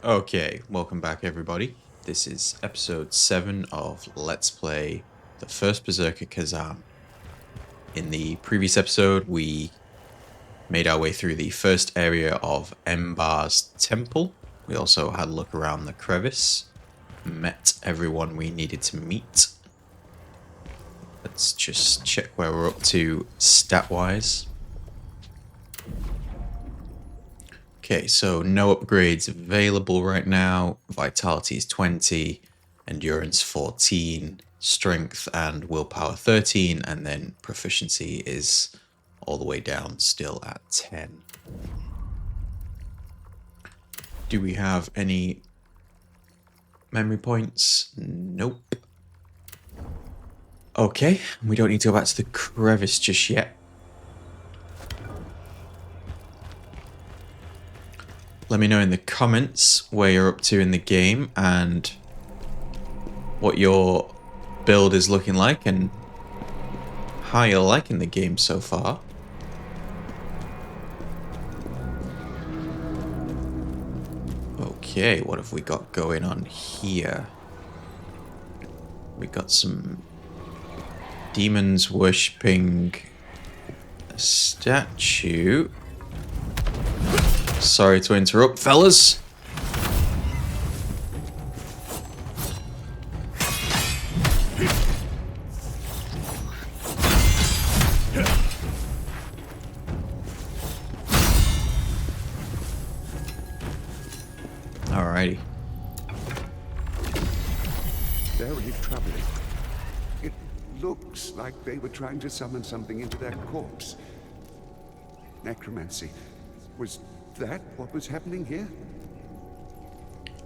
Okay, welcome back everybody. This is episode 7 of Let's Play the First Berserker Khazan. In the previous episode, we made our way through the first area of Embars Temple. We also had a look around the crevice, met everyone we needed to meet. Let's just check where we're up to stat-wise. Okay, so no upgrades available right now. Vitality is 20, endurance 14, strength and willpower 13, and then proficiency is all the way down, still at 10. Do we have any memory points? Nope. Okay, we don't need to go back to the crevice just yet. Let me know in the comments where you're up to in the game and what your build is looking like and how you're liking the game so far. Okay, what have we got going on here? We got some demons worshipping a statue. Sorry to interrupt, fellas. Alrighty. Very troubling. It looks like they were trying to summon something into their corpse. Necromancy. Was that what was happening here?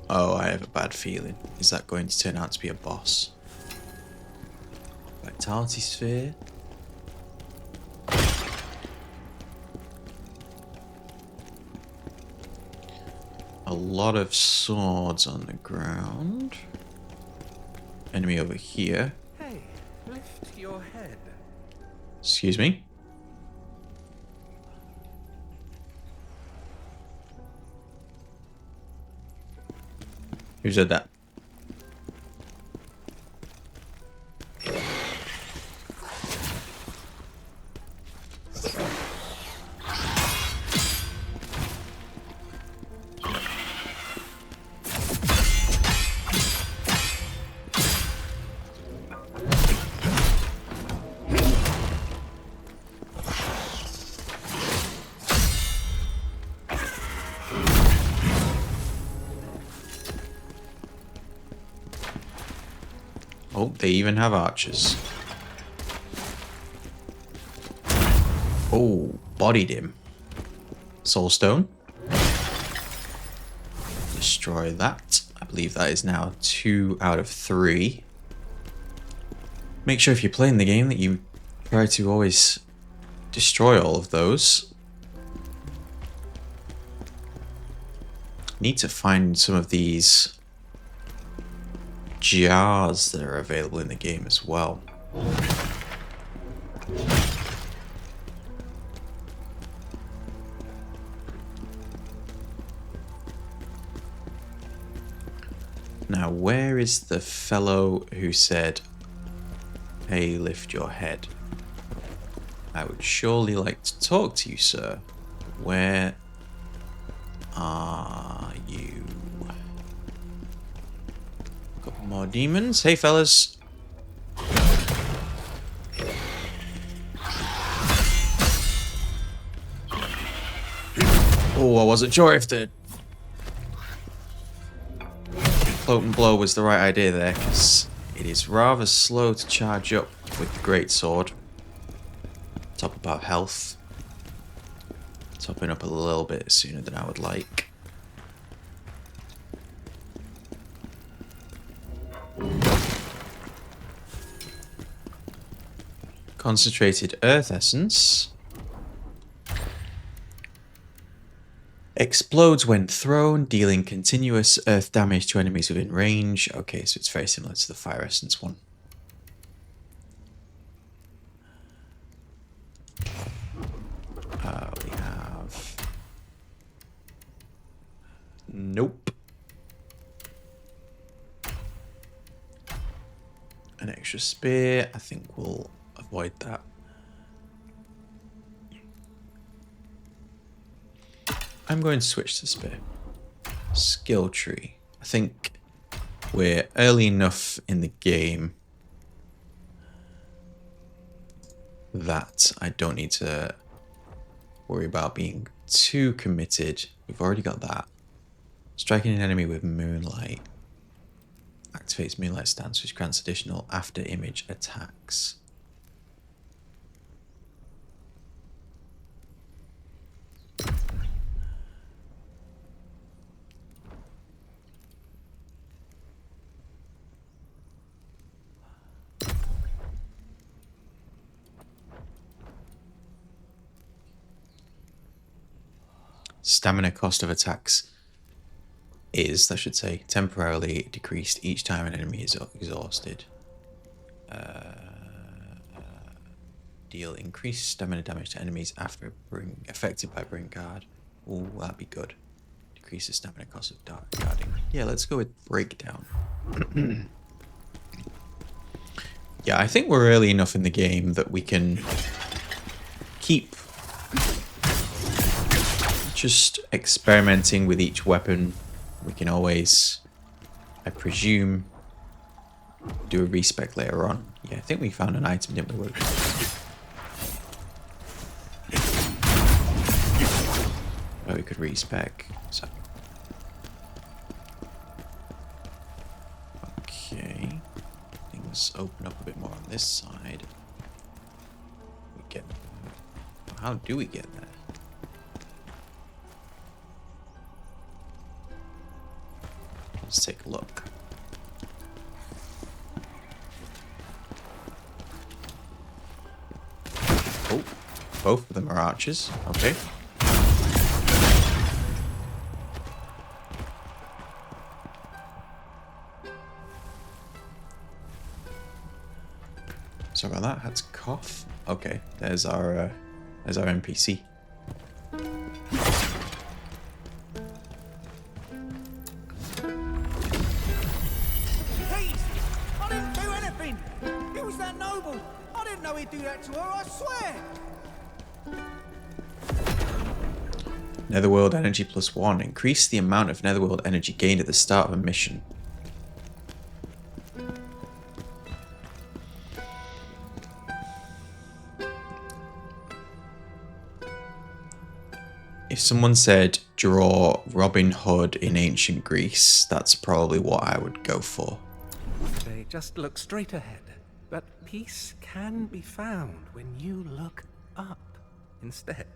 Oh, I have a bad feeling. Is that going to turn out to be a boss? Vitality sphere. A lot of swords on the ground. Enemy over here. Hey, lift your head. Excuse me? Who said that? Oh, they even have archers. Oh, bodied him. Soulstone. Destroy that. I believe that is now 2 out of 3. Make sure if you're playing the game that you try to always destroy all of those. Need to find some of these jars that are available in the game as well. Now, where is the fellow who said, "Hey, lift your head"? I would surely like to talk to you, sir. Where are you? Couple more demons. Hey, fellas. Oh, I wasn't sure if the float and blow was the right idea there, because it is rather slow to charge up with the greatsword. Top up our health. Topping up a little bit sooner than I would like. Concentrated earth essence. Explodes when thrown, dealing continuous earth damage to enemies within range. Okay, so it's very similar to the fire essence one. We have... Nope. an extra spear. I think we'll avoid that. I'm going to switch to spear. Skill tree. I think we're early enough in the game that I don't need to worry about being too committed. We've already got that. Striking an enemy with moonlight activates moonlight stance, which grants additional after image attacks. Stamina cost of attacks is, I should say, temporarily decreased each time an enemy is exhausted. Deal increased stamina damage to enemies after being affected by Bring Guard. Ooh, that'd be good. Decrease the stamina cost of guarding. Yeah, let's go with Breakdown. Yeah, I think we're early enough in the game that we can keep just experimenting with each weapon. We can always, I presume, do a respec later on. Yeah, I think we found an item, didn't we? Where we could respec. So. Okay. Things open up a bit more on this side. We get. How do we get there? Let's take a look. Oh, both of them are archers. Okay. Sorry about that. Had to cough. Okay, there's our NPC. Netherworld energy +1. Increase the amount of netherworld energy gained at the start of a mission. If someone said draw Robin Hood in ancient Greece, that's probably what I would go for. They just look straight ahead. But peace can be found when you look up instead.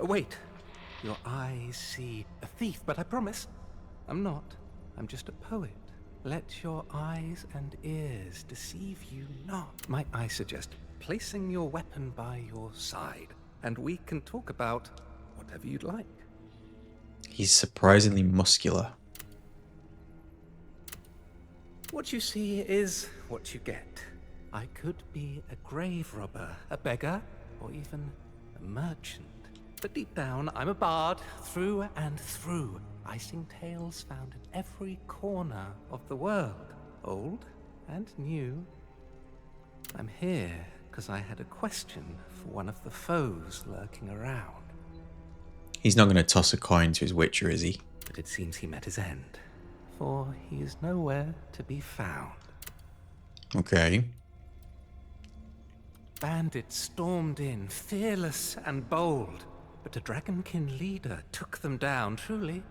Oh, wait. Your eyes see a thief, but I promise I'm not. I'm just a poet. Let your eyes and ears deceive you not. Might I suggest placing your weapon by your side, and we can talk about whatever you'd like. He's surprisingly muscular. What you see is what you get. I could be a grave robber, a beggar, or even a merchant. But deep down, I'm a bard, through and through. I sing tales found in every corner of the world, old and new. I'm here because I had a question for one of the foes lurking around. He's not going to toss a coin to his witcher, is he? But it seems he met his end, for he is nowhere to be found. Okay. Bandits stormed in, fearless and bold, but a dragonkin leader took them down, truly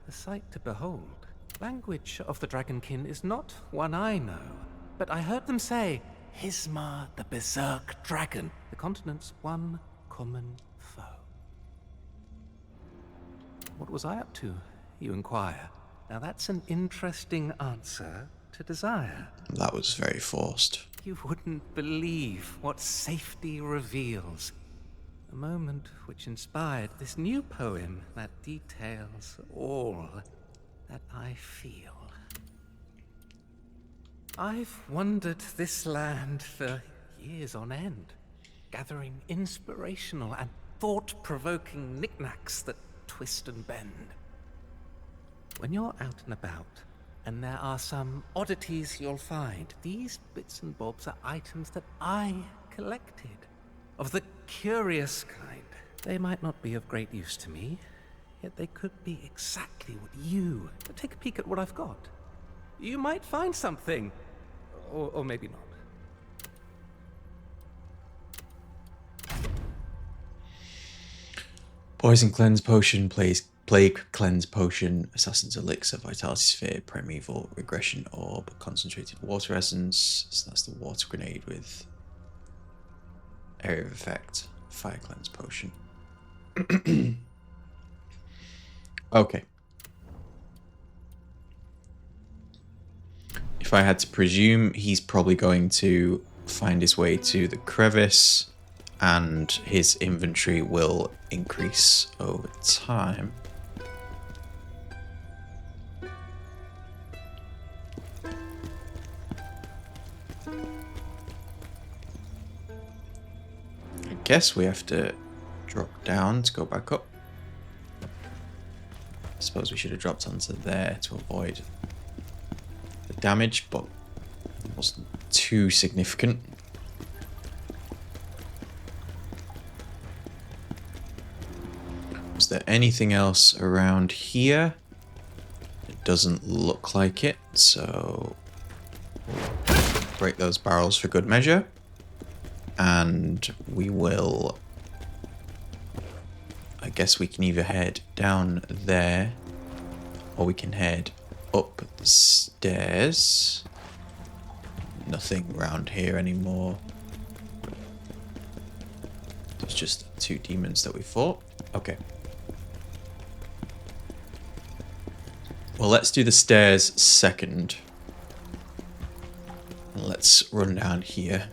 a sight to behold. Language of the dragonkin is not one I know, but I heard them say, Hismar the Berserk Dragon, the continent's one common foe. What was I up to, you inquire? Now that's an interesting answer to desire. That was very forced. You wouldn't believe what safety reveals. A moment which inspired this new poem that details all that I feel. I've wandered this land for years on end, gathering inspirational and thought-provoking knickknacks that twist and bend. when you're out and about, and there are some oddities you'll find, these bits and bobs are items that I collected. Of the curious kind. They might not be of great use to me, yet they could be exactly what you... Take a peek at what I've got. You might find something. Or maybe not. Poison Cleanse Potion, Plague Cleanse Potion, Assassin's Elixir, Vitality Sphere, Primeval Regression Orb, Concentrated Water Essence. So that's the water grenade with Area of Effect, Fire Cleanse Potion. Okay. If I had to presume, he's probably going to find his way to the crevice, and his inventory will increase over time. I guess we have to drop down to go back up. I suppose we should have dropped onto there to avoid the damage, but it wasn't too significant. Was there anything else around here? It doesn't look like it, so break those barrels for good measure. And we will... I guess we can either head down there, or we can head up the stairs. Nothing around here anymore. There's just 2 demons that we fought. Okay. Well, let's do the stairs second. Let's run down here.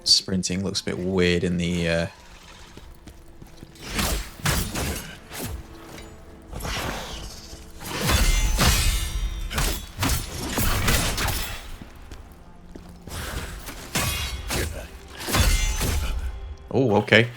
Sprinting looks a bit weird in the... Oh, okay.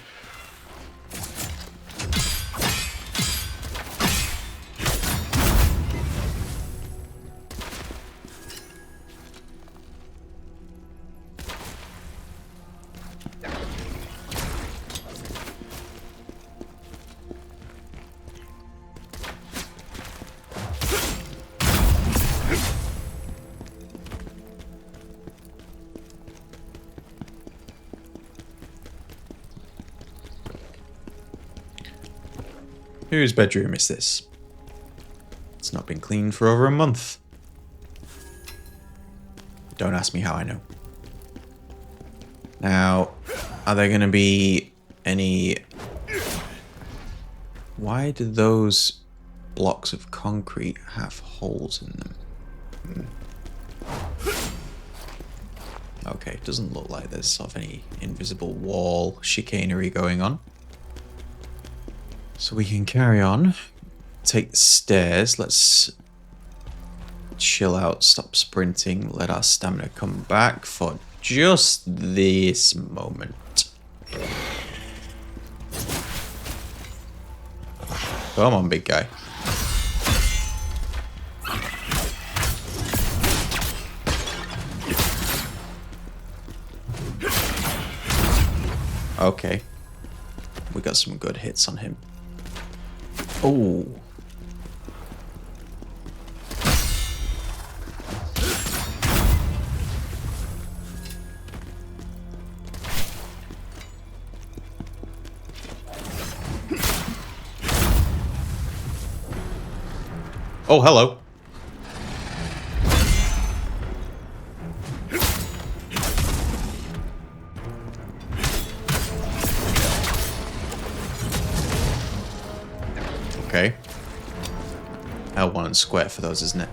Whose bedroom is this? It's not been cleaned for over a month. Don't ask me how I know. Now, are there going to be any... Why do those blocks of concrete have holes in them? Okay, it doesn't look like there's sort of any invisible wall chicanery going on. So we can carry on. Take the stairs. Let's chill out, stop sprinting, let our stamina come back for just this moment. Come on, big guy. Okay. We got some good hits on him. Oh. Oh, hello. Okay. L1 and square for those, isn't it?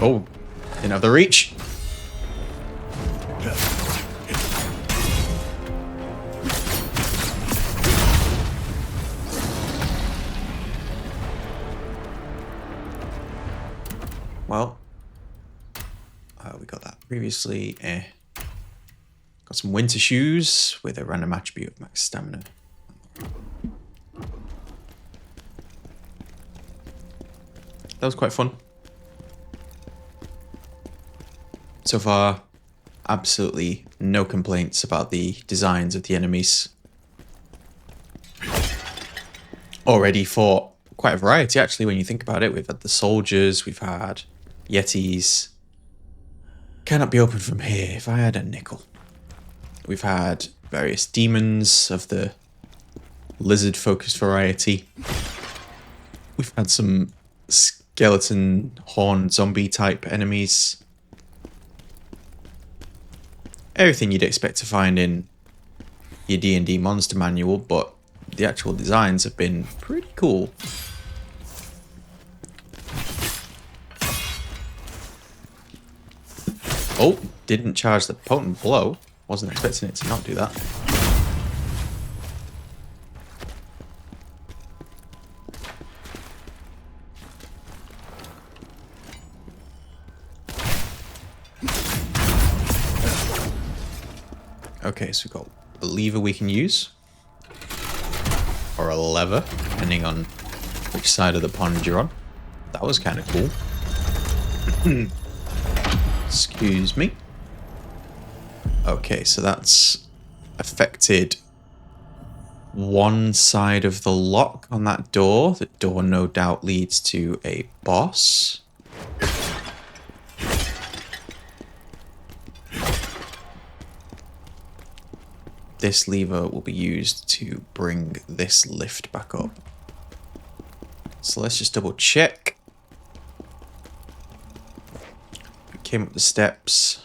Oh, didn't have the reach. well, we got that previously. Got some winter shoes with a random attribute of max stamina. That was quite fun. So far, absolutely no complaints about the designs of the enemies. Already fought quite a variety, actually, when you think about it. We've had the soldiers, we've had yetis. Cannot be opened from here if I had a nickel. We've had various demons of the lizard-focused variety. We've had some skeleton horn zombie type enemies. Everything you'd expect to find in your D&D monster manual, but the actual designs have been pretty cool. Oh, didn't charge the potent blow. Wasn't expecting it to not do that. Okay, so we've got a lever we can use. Or a lever, depending on which side of the pond you're on. That was kind of cool. Excuse me. Okay, so that's affected one side of the lock on that door. The door no doubt leads to a boss. This lever will be used to bring this lift back up. So let's just double check. We came up the steps.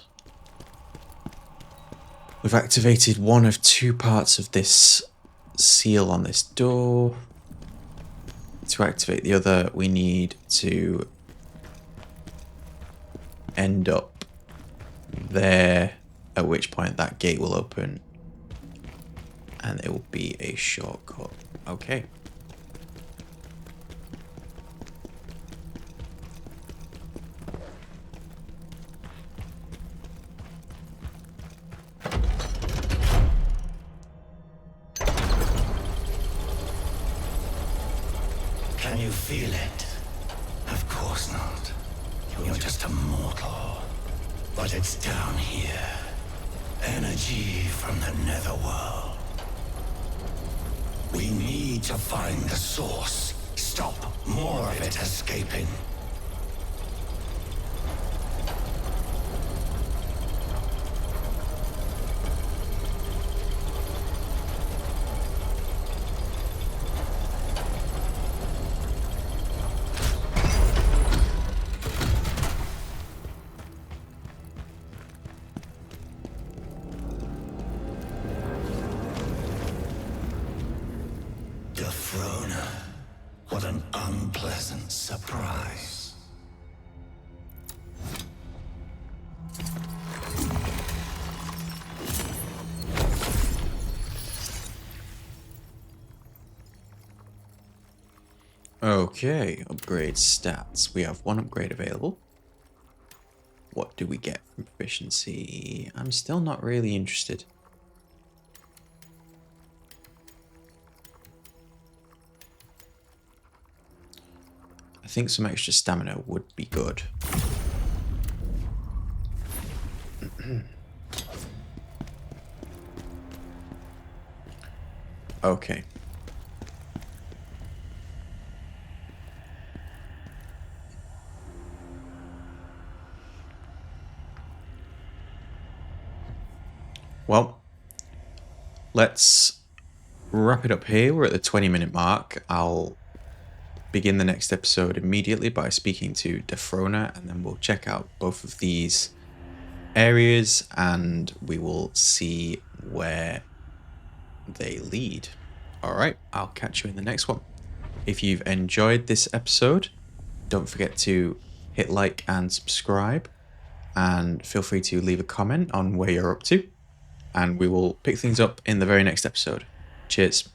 We've activated one of two parts of this seal on this door. To activate the other, we need to end up there, at which point that gate will open. And it will be a shortcut. Okay. Can you feel it? Of course not. You're just a mortal. But it's down here. Energy from the netherworld. We need to find the source. Stop more of it escaping. What an unpleasant surprise. Okay, upgrade stats. We have one upgrade available. What do we get from proficiency? I'm still not really interested. I think some extra stamina would be good. Okay. Well, let's wrap it up here. We're at the 20-minute mark. I'll begin the next episode immediately by speaking to Defrona, and then we'll check out both of these areas and we will see where they lead. Alright, I'll catch you in the next one. If you've enjoyed this episode, don't forget to hit like and subscribe, and feel free to leave a comment on where you're up to, and we will pick things up in the very next episode. Cheers.